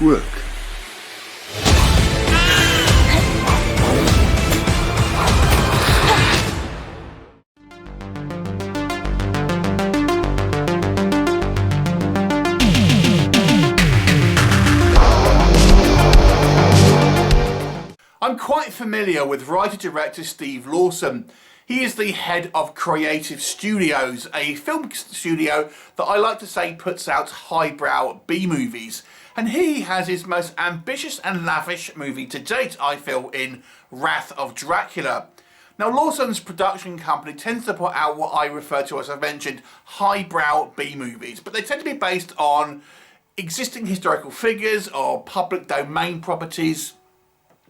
work. I'm quite familiar with writer-director Steve Lawson. He is the head of Creativ Studios, a film studio that I like to say puts out highbrow B-movies. And he has his most ambitious and lavish movie to date, I feel, in Wrath of Dracula. Now, Lawson's production company tends to put out what I refer to, as I mentioned, highbrow B-movies, but they tend to be based on existing historical figures or public domain properties.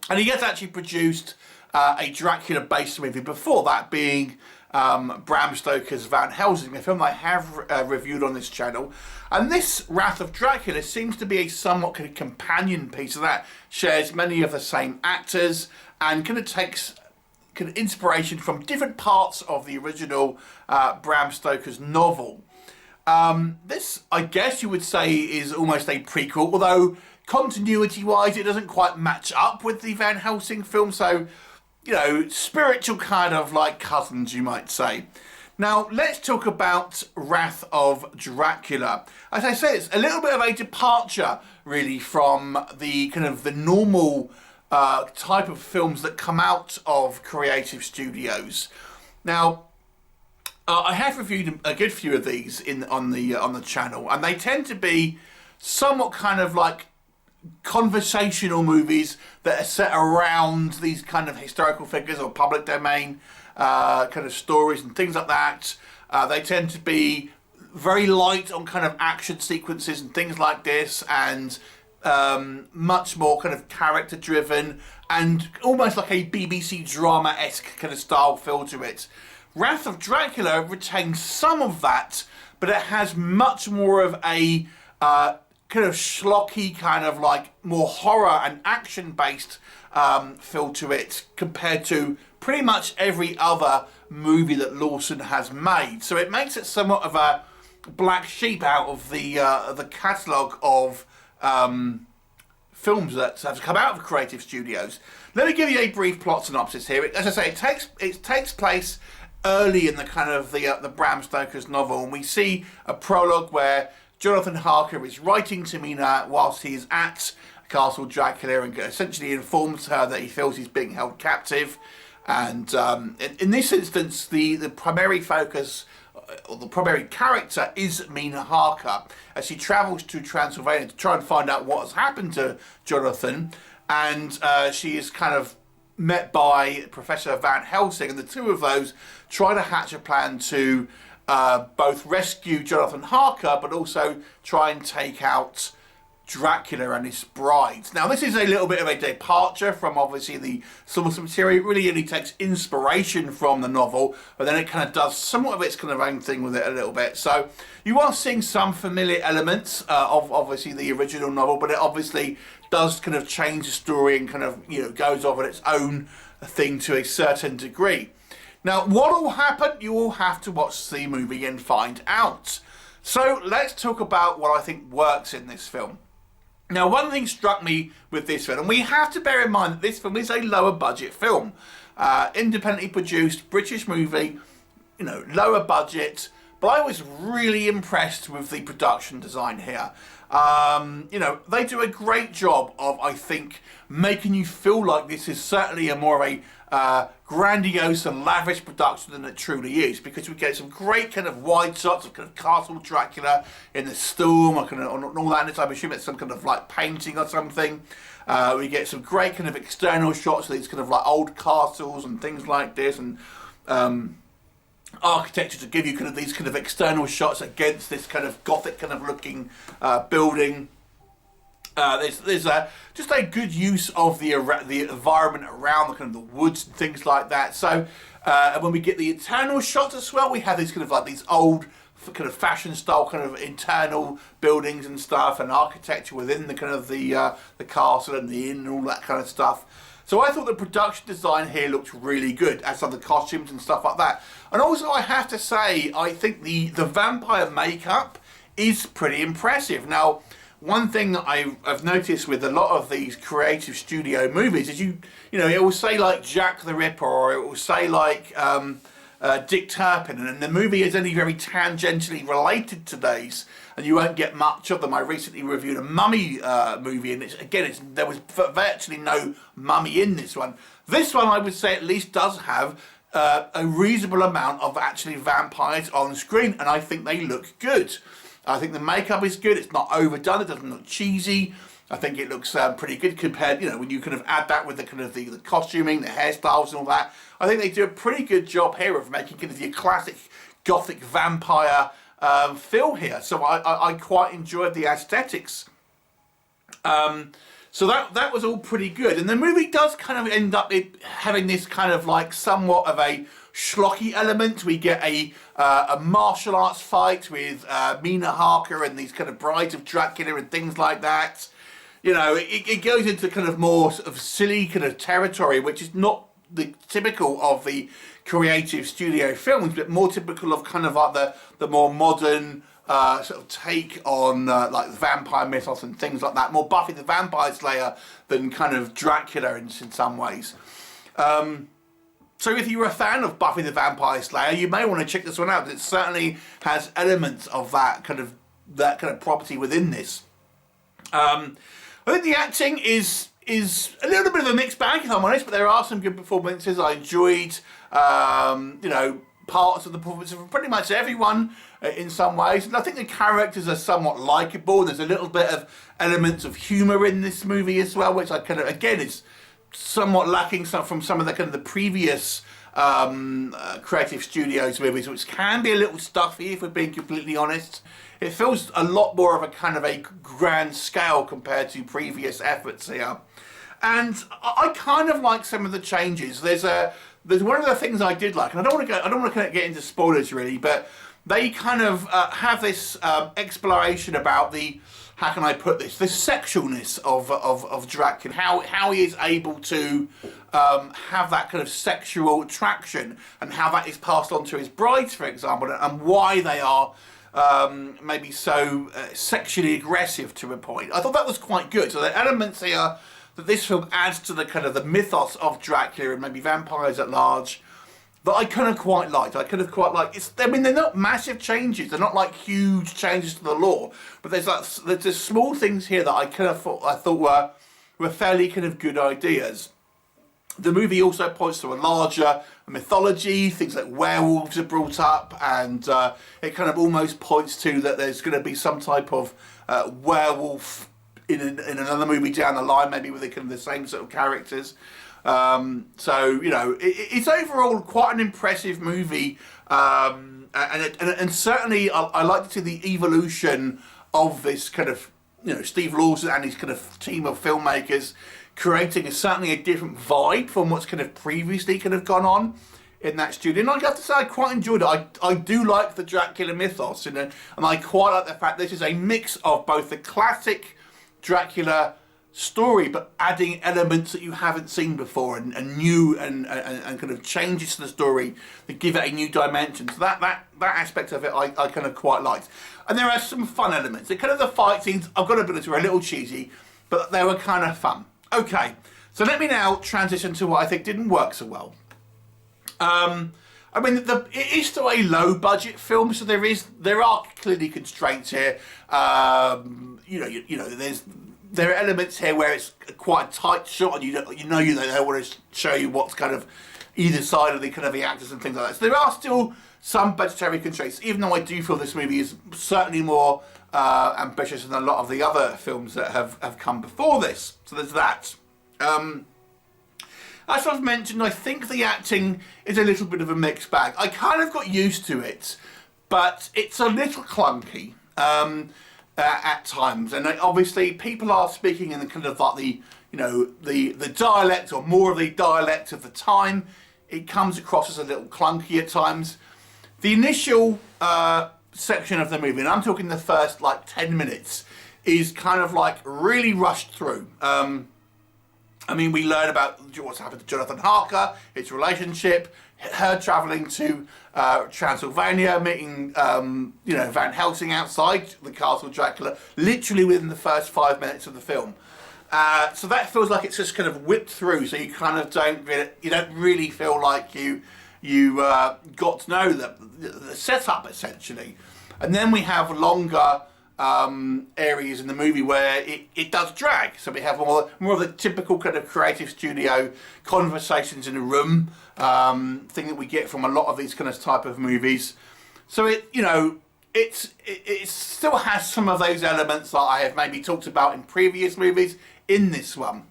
And he has actually produced a Dracula-based movie before that, being Bram Stoker's Van Helsing, a film I have reviewed on this channel. And this Wrath of Dracula seems to be a somewhat kind of companion piece of that, shares many of the same actors, and kind of takes kind of inspiration from different parts of the original Bram Stoker's novel. This, I guess you would say, is almost a prequel, although continuity-wise it doesn't quite match up with the Van Helsing film, so, you know, spiritual kind of like cousins, you might say. Now, let's talk about Wrath of Dracula. As I say, it's a little bit of a departure, really, from the kind of the normal type of films that come out of Creativ Studios. Now, I have reviewed a good few of these on the channel, and they tend to be somewhat kind of like conversational movies that are set around these kind of historical figures or public domain kind of stories and things like that. They tend to be very light on kind of action sequences and things like this, and much more kind of character driven and almost like a BBC drama-esque kind of style feel to it. Wrath of Dracula retains some of that, but it has much more of a kind of schlocky, kind of like more horror and action based feel to it, compared to pretty much every other movie that Lawson has made. So it makes it somewhat of a black sheep out of the catalogue of films that have come out of Creativ Studios. Let me give you a brief plot synopsis here. As I say, it takes place early in the kind of the Bram Stoker's novel, and we see a prologue where Jonathan Harker is writing to Mina whilst he is at Castle Dracula, and essentially informs her that he feels he's being held captive. And in this instance, the primary focus, or the primary character, is Mina Harker, as she travels to Transylvania to try and find out what has happened to Jonathan. And she is kind of met by Professor Van Helsing, and the two of those try to hatch a plan to both rescue Jonathan Harker, but also try and take out Dracula and his brides. Now, this is a little bit of a departure from obviously the source material. It really only takes inspiration from the novel, but then it kind of does somewhat of its kind of own thing with it a little bit. So you are seeing some familiar elements of obviously the original novel, but it obviously does kind of change the story and kind of, you know, goes off on its own thing to a certain degree. Now, what will happen? You will have to watch the movie and find out. So let's talk about what I think works in this film. Now, one thing struck me with this film, and we have to bear in mind that this film is a lower budget film. Independently produced, British movie, you know, lower budget, but I was really impressed with the production design here. You know, they do a great job of, I think, making you feel like this is certainly a more of a grandiose and lavish production than it truly is, because we get some great kind of wide shots of kind of Castle Dracula in the storm and all that, and I'm assuming it's some kind of like painting or something. We get some great kind of external shots of these kind of like old castles and things like this, and architecture to give you kind of these kind of external shots against this kind of gothic kind of looking building. There's just a good use of the environment around the kind of the woods and things like that. So and when we get the internal shots as well, we have these kind of like these old kind of fashion style kind of internal buildings and stuff, and architecture within the kind of the castle and the inn and all that kind of stuff. So I thought the production design here looked really good, as are the costumes and stuff like that. And also, I have to say, I think the vampire makeup is pretty impressive. Now, one thing that I've noticed with a lot of these creative studio movies is you know, it will say like Jack the Ripper, or it will say like Dick Turpin, and the movie is only very tangentially related to these, and you won't get much of them. I recently reviewed a mummy movie, and there was virtually no mummy in this one. This one, I would say, at least does have a reasonable amount of actually vampires on screen, and I think they look good. I think the makeup is good. It's not overdone. It doesn't look cheesy. I think it looks pretty good compared, you know, when you kind of add that with the kind of the costuming, the hairstyles and all that. I think they do a pretty good job here of making kind of your classic gothic vampire feel here. So I quite enjoyed the aesthetics. So that was all pretty good. And the movie does kind of end up having this kind of like somewhat of a schlocky element. We get a martial arts fight with Mina Harker and these kind of brides of Dracula and things like that. You know, it goes into kind of more sort of silly kind of territory, which is not the typical of the creative studio films, but more typical of kind of like the more modern sort of take on like the vampire mythos and things like that. More Buffy the Vampire Slayer than kind of Dracula in some ways. So if you're a fan of Buffy the Vampire Slayer, you may want to check this one out. It certainly has elements of that kind of property within this. I think the acting is a little bit of a mixed bag, if I'm honest, but there are some good performances. I enjoyed, you know, parts of the performance from pretty much everyone in some ways. And I think the characters are somewhat likeable. There's a little bit of elements of humour in this movie as well, which I kind of, again, is somewhat lacking from some of the kind of the previous creative studios movies, which can be a little stuffy, if we're being completely honest. It feels a lot more of a kind of a grand scale compared to previous efforts here. And I kind of like some of the changes. There's one of the things I did like, and I don't want to get into spoilers really, but they kind of have this exploration about the, how can I put this, the sexualness of Dracula, how he is able to have that kind of sexual attraction, and how that is passed on to his brides, for example, and why they are maybe so sexually aggressive to a point. I thought that was quite good. So the elements here that this film adds to the kind of the mythos of Dracula and maybe vampires at large, that I kind of quite liked. I mean, they're not massive changes. They're not like huge changes to the lore, but there's just small things here that I thought were fairly kind of good ideas. The movie also points to a larger mythology. Things like werewolves are brought up, and it kind of almost points to that there's going to be some type of werewolf in another movie down the line, maybe with the same sort of characters. So, you know, it's overall quite an impressive movie, and certainly I like to see the evolution of this kind of, you know, Steve Lawson and his kind of team of filmmakers creating certainly a different vibe from what's kind of previously kind of gone on in that studio. And I have to say I quite enjoyed it. I do like the Dracula mythos, and I quite like the fact this is a mix of both the classic Dracula story, but adding elements that you haven't seen before, and new and kind of changes to the story that give it a new dimension. So that aspect of it I kind of quite liked. And there are some fun elements. The kind of the fight scenes, I've got to admit, were a little cheesy, but they were kind of fun. Okay, so let me now transition to what I think didn't work so well. I mean, it is still a low budget film, so there are clearly constraints here. You know, there are elements here where it's quite a tight shot, and you know they don't want to show you what's kind of either side of the kind of the actors and things like that. So there are still some budgetary constraints, even though I do feel this movie is certainly more ambitious than a lot of the other films that have come before this. So there's that. As I've mentioned, I think the acting is a little bit of a mixed bag. I kind of got used to it, but it's a little clunky at times. And obviously, people are speaking in the kind of like the dialect, or more of the dialect of the time. It comes across as a little clunky at times. The initial section of the movie, and I'm talking the first like 10 minutes, is kind of like really rushed through. I mean, we learn about what's happened to Jonathan Harker, his relationship, her travelling to Transylvania, meeting, you know, Van Helsing outside the Castle Dracula, literally within the first 5 minutes of the film. So that feels like it's just kind of whipped through, so you kind of don't really feel like you got to know the setup, essentially. And then we have longer areas in the movie where it does drag. So we have more of the typical kind of creative studio conversations in a room thing that we get from a lot of these kind of type of movies. So it still has some of those elements that I have maybe talked about in previous movies in this one.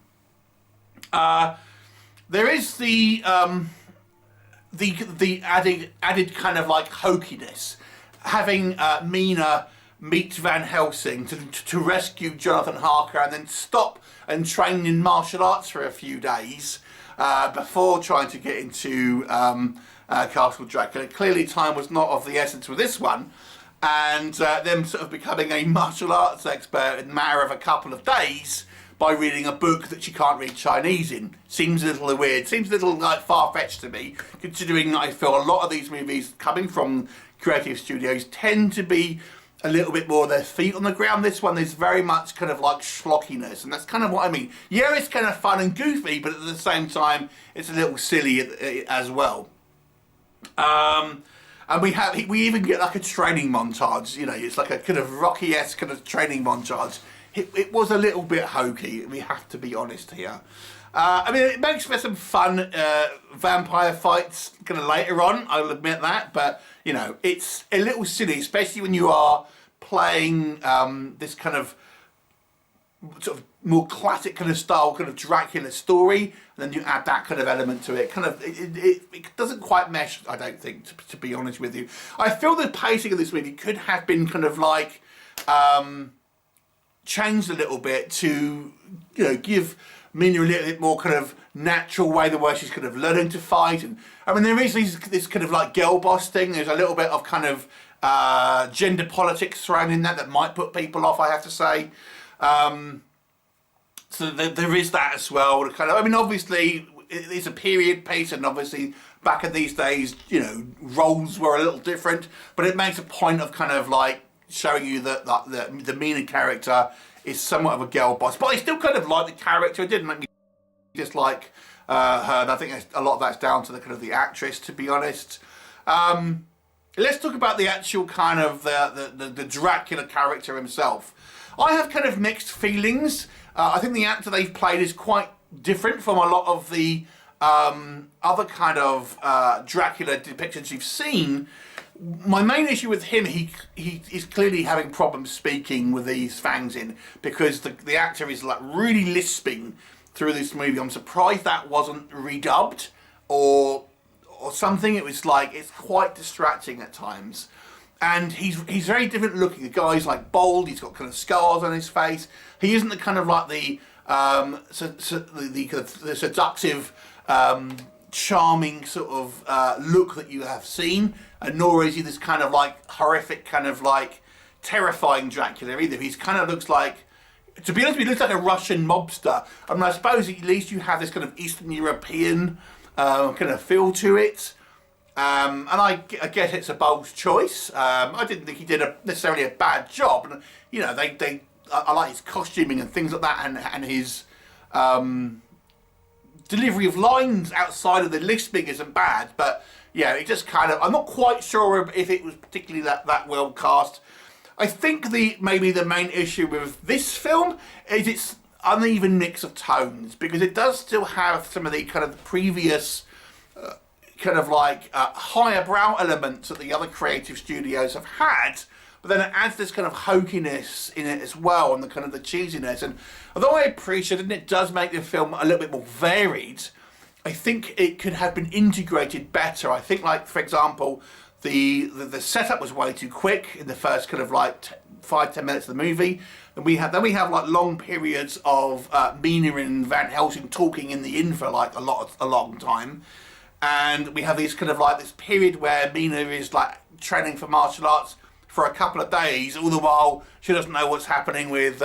There is the added kind of like hokiness, having Mina meet Van Helsing to rescue Jonathan Harker and then stop and train in martial arts for a few days before trying to get into Castle Dracula. Clearly time was not of the essence with this one, and them sort of becoming a martial arts expert in a matter of a couple of days by reading a book that she can't read Chinese in. Seems a little weird, seems a little like far-fetched to me, considering I feel a lot of these movies coming from creative studios tend to be a little bit more their feet on the ground. This one is very much kind of like schlockiness, and that's kind of what I mean. Yeah, it's kind of fun and goofy, but at the same time, it's a little silly as well. And we even get like a training montage, you know, it's like a kind of Rocky-esque kind of training montage. It was a little bit hokey, we have to be honest here. I mean, it makes for some fun vampire fights kind of later on, I'll admit that, but, you know, it's a little silly, especially when you are playing this kind of sort of more classic kind of style kind of Dracula story, and then you add that kind of element to it. Kind of, it doesn't quite mesh, I don't think, to be honest with you. I feel the pacing of this movie could have been kind of like changed a little bit to, you know, give Mina a little bit more kind of natural way, the way she's kind of learning to fight. And I mean, there is this kind of like girl boss thing. There's a little bit of kind of gender politics thrown in that might put people off, I have to say. So there is that as well. Kind of, I mean, obviously it's a period piece, and obviously back in these days, you know, roles were a little different. But it makes a point of kind of like showing you that the Mina character is somewhat of a girl boss. But I still kind of like the character. It didn't make me dislike her, and I think a lot of that's down to the kind of the actress, to be honest. Let's talk about the actual kind of the Dracula character himself. I have kind of mixed feelings. I think the actor they've played is quite different from a lot of the other kind of Dracula depictions you've seen. My main issue with him, he is clearly having problems speaking with these fangs in, because the actor is like really lisping through this movie. I'm surprised that wasn't redubbed or something. It was like, it's quite distracting at times. And he's very different looking. The guy's like bald, he's got kind of scars on his face. He isn't the kind of like the seductive, charming sort of look that you have seen, and nor is he this kind of like horrific, kind of like terrifying Dracula either. He's kind of looks like, to be honest, he looks like a Russian mobster. I mean, I suppose at least you have this kind of Eastern European kind of feel to it. And I guess it's a bold choice. I didn't think he did necessarily a bad job. And, you know, I like his costuming and things like that, and his delivery of lines outside of the lisping isn't bad. But yeah, it just kind of, I'm not quite sure if it was particularly that well cast. I think maybe the main issue with this film is its uneven mix of tones, because it does still have some of the kind of previous kind of like higher brow elements that the other creative studios have had, but then it adds this kind of hokiness in it as well, and the kind of the cheesiness. And although I appreciate it, and it does make the film a little bit more varied, I think it could have been integrated better. I think, like, for example, the setup was way too quick in the first kind of like 5-10 minutes of the movie. And we have like long periods of Mina and Van Helsing talking in the inn for like a long time. And we have these kind of like this period where Mina is like training for martial arts. for a couple of days, all the while she doesn't know what's happening with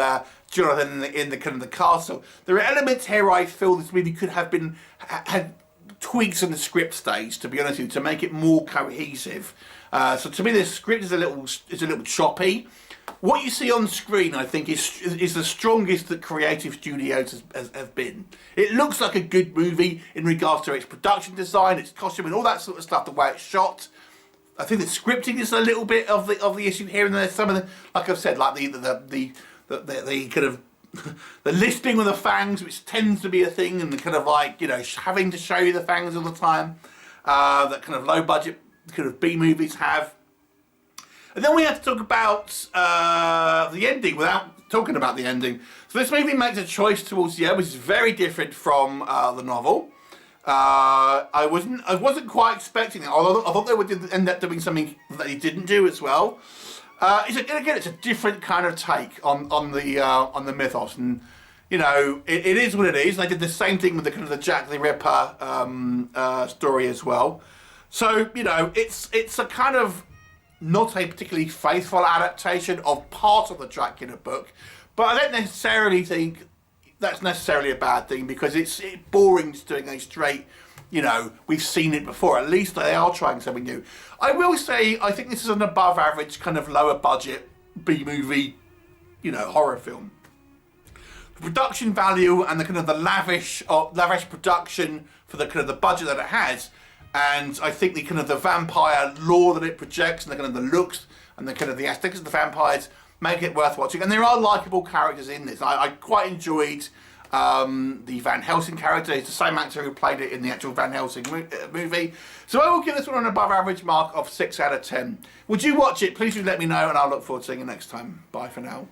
Jonathan in the kind of the castle. There are elements here I feel this movie could have been had tweaks on the script stage, to be honest with you, to make it more cohesive. So to me, the script is a little choppy. What you see on screen, I think, is the strongest that Creative Studios have been. It looks like a good movie in regards to its production design, its costume, and all that sort of stuff. The way it's shot. I think the scripting is a little bit of the issue here, and there's some of the, like I've said, like the kind of the lisping with the fangs, which tends to be a thing, and the kind of like, you know, having to show you the fangs all the time, that kind of low budget kind of B movies have. And then we have to talk about the ending without talking about the ending. So this movie makes a choice towards the end, which is very different from the novel. I wasn't quite expecting it, although I thought they would end up doing something that he didn't do as well. It's a different kind of take on the mythos, and you know it is what it is. They did the same thing with the kind of the Jack the Ripper story as well. So you know it's a kind of not a particularly faithful adaptation of part of the Dracula book, but I don't necessarily think that's necessarily a bad thing, because it's boring just doing a straight, you know, we've seen it before. At least they are trying something new. I will say, I think this is an above average kind of lower budget B-movie, you know, horror film. The production value and the kind of the lavish production for the kind of the budget that it has, and I think the kind of the vampire lore that it projects, and the kind of the looks and the kind of the aesthetics of the vampires make it worth watching. And there are likeable characters in this. I quite enjoyed the Van Helsing character. He's the same actor who played it in the actual Van Helsing movie. So I will give this one an above average mark of 6 out of 10. Would you watch it? Please do let me know, and I'll look forward to seeing you next time. Bye for now.